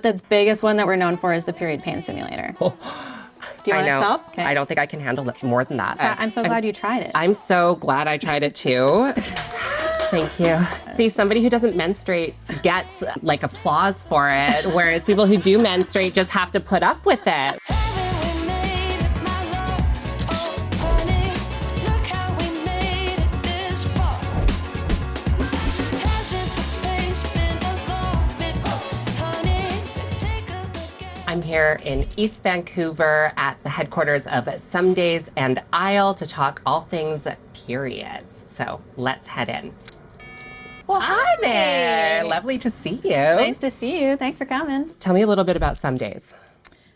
The biggest one that we're known for is the period pain simulator. Do you want to stop? Okay. I don't think I can handle more than that. I'm so glad you tried it. I'm so glad I tried it too. Thank you. See, somebody who doesn't menstruate gets like applause for it, whereas people who do menstruate just have to put up with it. I'm here in East Vancouver at the headquarters of Some Days and Isle to talk all things periods. So let's head in. Well, hi there. Lovely to see you. Nice to see you. Thanks for coming. Tell me a little bit about Some Days.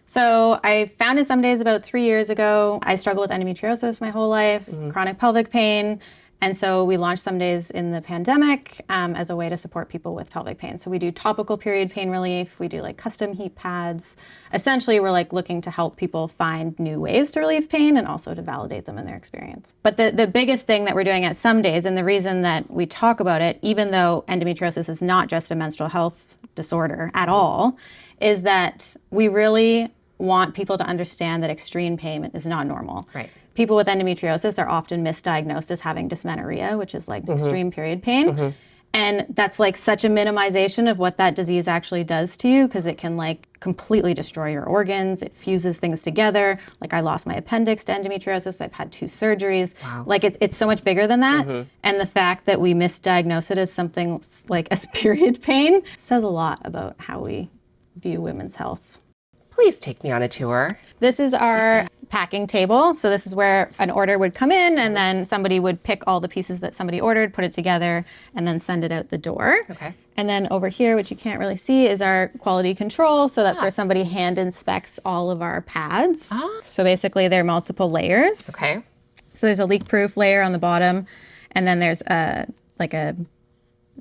So I founded Some Days about 3 years ago. I struggled with endometriosis my whole life, chronic pelvic pain. And so we launched Some Days in the pandemic as a way to support people with pelvic pain. So we do topical period pain relief. We do like custom heat pads. Essentially, we're like looking to help people find new ways to relieve pain and also to validate them in their experience. But the biggest thing that we're doing at Some Days, and the reason that we talk about it, even though endometriosis is not just a menstrual health disorder at all, is that we really want people to understand that extreme pain is not normal. Right. People with endometriosis are often misdiagnosed as having dysmenorrhea, which is like extreme period pain. And that's like such a minimization of what that disease actually does to you, because it can like completely destroy your organs. It fuses things together. Like I lost my appendix to endometriosis. I've had 2 surgeries. Wow. Like it's so much bigger than that. And the fact that we misdiagnose it as something like as period pain says a lot about how we view women's health. Please take me on a tour. This is our packing table. So this is where an order would come in, and then somebody would pick all the pieces that somebody ordered, put it together, and then send it out the door. Okay. And then over here, which you can't really see, is our quality control. So that's where somebody hand inspects all of our pads. So basically they're multiple layers. Okay. So there's a leak-proof layer on the bottom, and then there's a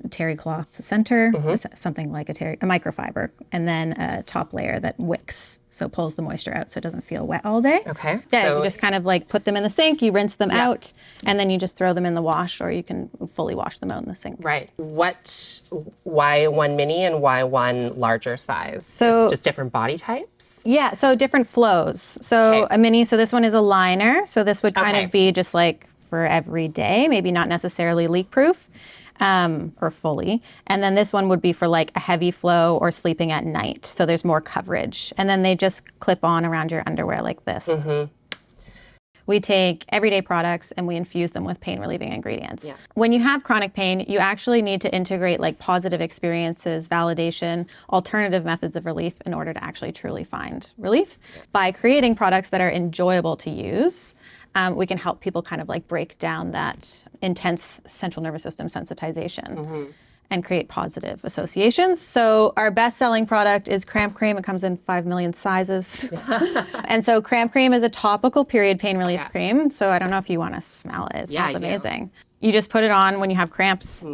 terry cloth center, something like a microfiber, and then a top layer that wicks, so pulls the moisture out so it doesn't feel wet all day. Okay. Yeah, So you just kind of like put them in the sink, you rinse them out, and then you just throw them in the wash, or you can fully wash them out in the sink. Right. Why one mini and why one larger size? So just different body types? Yeah, so different flows. So a mini, so this one is a liner, so this would kind of be just like for every day, maybe not necessarily leak proof. Or fully. And then this one would be for like a heavy flow or sleeping at night. So there's more coverage. And then they just clip on around your underwear like this. We take everyday products and we infuse them with pain relieving ingredients. Yeah. When you have chronic pain, you actually need to integrate like positive experiences, validation, alternative methods of relief in order to actually truly find relief. By creating products that are enjoyable to use, we can help people kind of like break down that intense central nervous system sensitization and create positive associations. So our best-selling product is Cramp Cream. It comes in 5 million sizes. And so Cramp Cream is a topical period pain relief cream. So I don't know if you want to smell it. It smells amazing. You just put it on when you have cramps.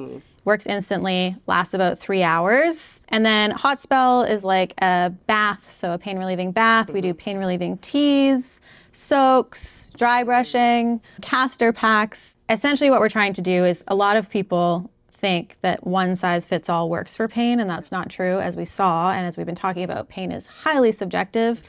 Works instantly, lasts about 3 hours. And then Hot Spell is like a bath, so a pain relieving bath. We do pain relieving teas, soaks, dry brushing, castor packs. Essentially what we're trying to do is, a lot of people think that one size fits all works for pain, and that's not true. As we saw, and as we've been talking about, pain is highly subjective.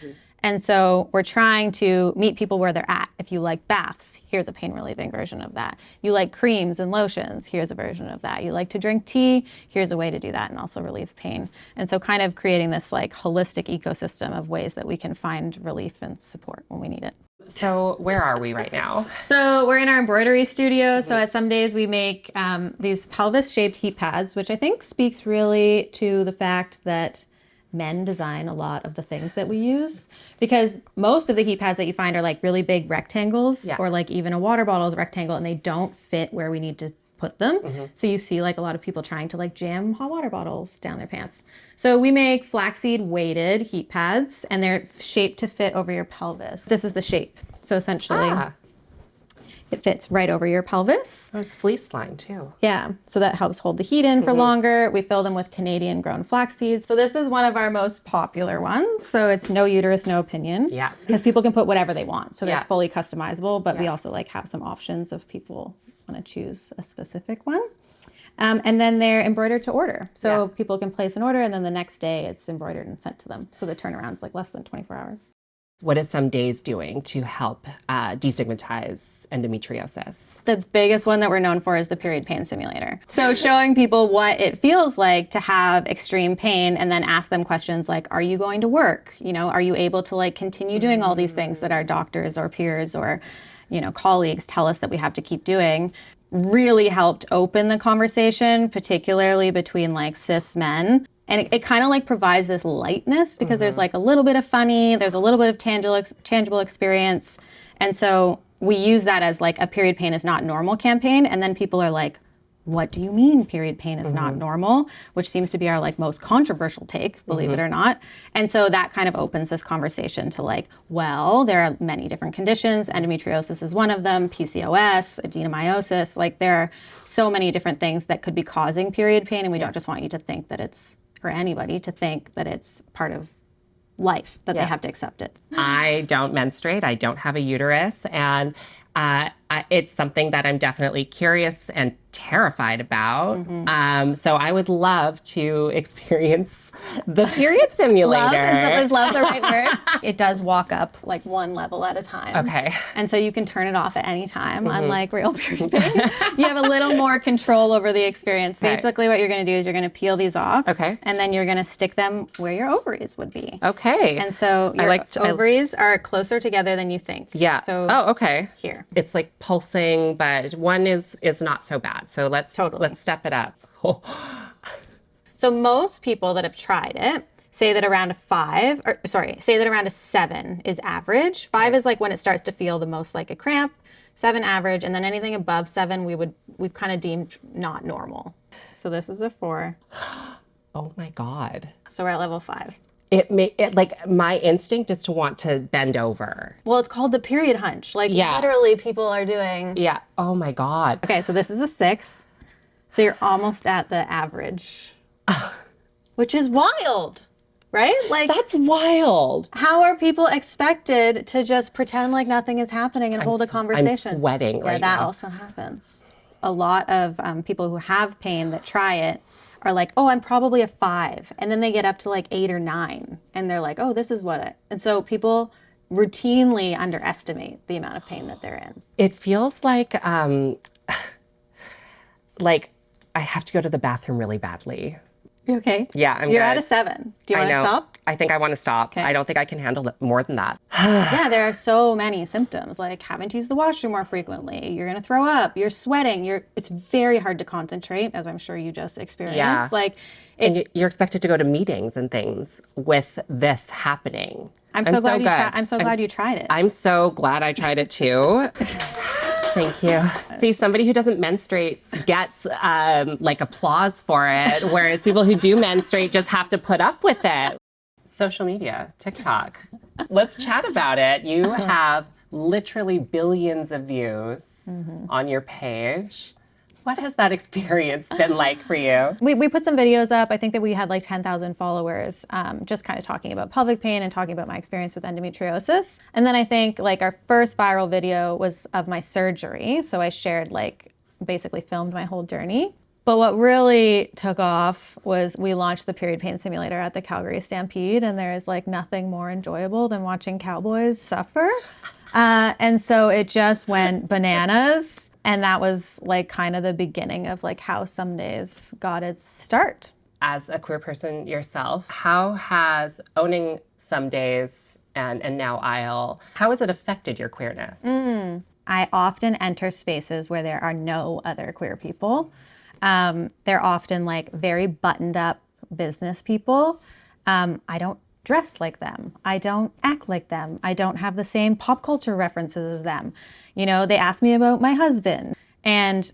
And so we're trying to meet people where they're at. If you like baths, here's a pain relieving version of that. You like creams and lotions, here's a version of that. You like to drink tea, here's a way to do that and also relieve pain. And so kind of creating this like holistic ecosystem of ways that we can find relief and support when we need it. So where are we right now? So we're in our embroidery studio. So at Some Days we make these pelvis-shaped heat pads, which I think speaks really to the fact that men design a lot of the things that we use, because most of the heat pads that you find are like really big rectangles, or like even a water bottle is a rectangle, and they don't fit where we need to put them. So you see like a lot of people trying to like jam hot water bottles down their pants. So we make flaxseed weighted heat pads, and they're shaped to fit over your pelvis. This is the shape. So essentially it fits right over your pelvis. Oh, it's fleece lined too. Yeah, so that helps hold the heat in for longer. We fill them with Canadian grown flax seeds. So this is one of our most popular ones. So it's no uterus, no opinion. Yeah. Because people can put whatever they want. So they're fully customizable, but we also like have some options if people want to choose a specific one. And then they're embroidered to order. So people can place an order and then the next day it's embroidered and sent to them. So the turnaround's like less than 24 hours. What is Some Days doing to help destigmatize endometriosis? The biggest one that we're known for is the period pain simulator. So showing people what it feels like to have extreme pain and then ask them questions like, are you going to work? You know, are you able to like continue doing all these things that our doctors or peers or, you know, colleagues tell us that we have to keep doing? Really helped open the conversation, particularly between like cis men. And it kind of like provides this lightness because there's like a little bit of funny, there's a little bit of tangible experience. And so we use that as like a period pain is not normal campaign. And then people are like, what do you mean period pain is not normal? Which seems to be our like most controversial take, believe it or not. And so that kind of opens this conversation to like, well, there are many different conditions. Endometriosis is one of them, PCOS, adenomyosis. Like there are so many different things that could be causing period pain. And we don't just want you to think that it's, or anybody to think that it's part of life, that they have to accept it. I don't menstruate. I don't have a uterus. And it's something that I'm definitely curious and terrified about. So I would love to experience the period simulator. Is love the right word? It does walk up like one level at a time. Okay. And so you can turn it off at any time, unlike real period pain. You have a little more control over the experience. Okay. Basically what you're going to do is you're going to peel these off. Okay. And then you're going to stick them where your ovaries would be. Okay. And so your ovaries are closer together than you think. Yeah. So okay. Here. It's like pulsing, but one is not so bad. So let's step it up. So most people that have tried it say that around a 7 is average. 5 is like when it starts to feel the most like a cramp, 7 average, and then anything above 7 we've kind of deemed not normal. So this is a 4. Oh my God. So we're at level 5. It like my instinct is to want to bend over. Well, it's called the period hunch. Like literally people are doing. Yeah. Oh my God. Okay, so this is a 6. So you're almost at the average, which is wild, right? Like that's wild. How are people expected to just pretend like nothing is happening and hold a conversation? I'm sweating right now. Yeah, that also happens. A lot of people who have pain that try it are like, oh, I'm probably a 5. And then they get up to like 8 or 9. And they're like, oh, this is what it. And so people routinely underestimate the amount of pain that they're in. It feels like I have to go to the bathroom really badly. You okay? Yeah, I'm You're good. at a 7. Do you want to stop? I think I want to stop. Okay. I don't think I can handle more than that. Yeah, there are so many symptoms, like having to use the washroom more frequently. You're going to throw up. You're sweating. It's very hard to concentrate, as I'm sure you just experienced. Yeah. Like, and you're expected to go to meetings and things with this happening. I'm so glad you tried it. I'm so glad I tried it too. Thank you. See, somebody who doesn't menstruate gets like applause for it, whereas people who do menstruate just have to put up with it. Social media, TikTok. Let's chat about it. You have literally billions of views on your page. What has that experience been like for you? We put some videos up. I think that we had like 10,000 followers, just kind of talking about pelvic pain and talking about my experience with endometriosis. And then I think like our first viral video was of my surgery. So I shared like basically filmed my whole journey. But what really took off was we launched the period pain simulator at the Calgary Stampede, and there is like nothing more enjoyable than watching cowboys suffer. And so it just went bananas. And that was like kind of the beginning of like how Some Days got its start. As a queer person yourself, how has owning Some Days and now Isle, how has it affected your queerness? I often enter spaces where there are no other queer people. They're often like very buttoned up business people. I don't dress like them. I don't act like them. I don't have the same pop culture references as them. You know, they ask me about my husband, and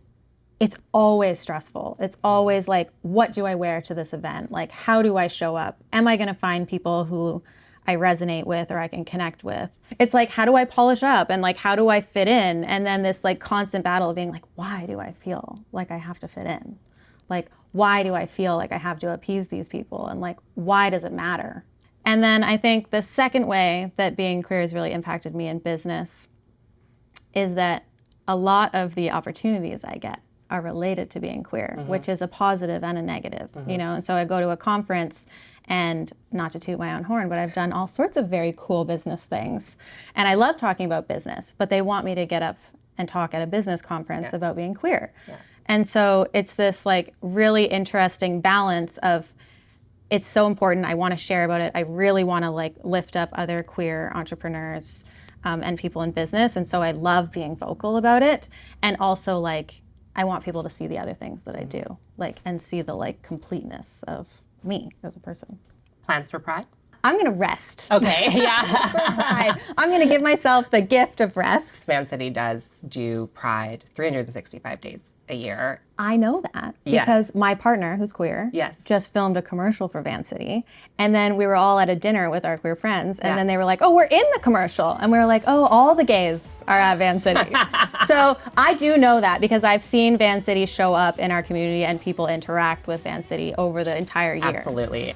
it's always stressful. It's always like, what do I wear to this event? Like, how do I show up? Am I going to find people who I resonate with or I can connect with? It's like, how do I polish up? And like, how do I fit in? And then this like constant battle of being like, why do I feel like I have to fit in? Like, why do I feel like I have to appease these people? And like, why does it matter? And then I think the second way that being queer has really impacted me in business is that a lot of the opportunities I get are related to being queer, which is a positive and a negative, you know? And so I go to a conference, and not to toot my own horn, but I've done all sorts of very cool business things. And I love talking about business, but they want me to get up and talk at a business conference about being queer. And so it's this like really interesting balance of, it's so important, I want to share about it. I really want to like lift up other queer entrepreneurs and people in business. And so I love being vocal about it. And also like, I want people to see the other things that I do, like, and see the like completeness of me as a person. Plans for Pride? I'm going to rest. Okay, yeah. Pride. I'm going to give myself the gift of rest. Vancity does do Pride 365 days a year. I know that because my partner, who's queer, just filmed a commercial for Vancity. And then we were all at a dinner with our queer friends. And then they were like, oh, we're in the commercial. And we were like, oh, all the gays are at Vancity. So I do know that because I've seen Vancity show up in our community and people interact with Vancity over the entire year. Absolutely.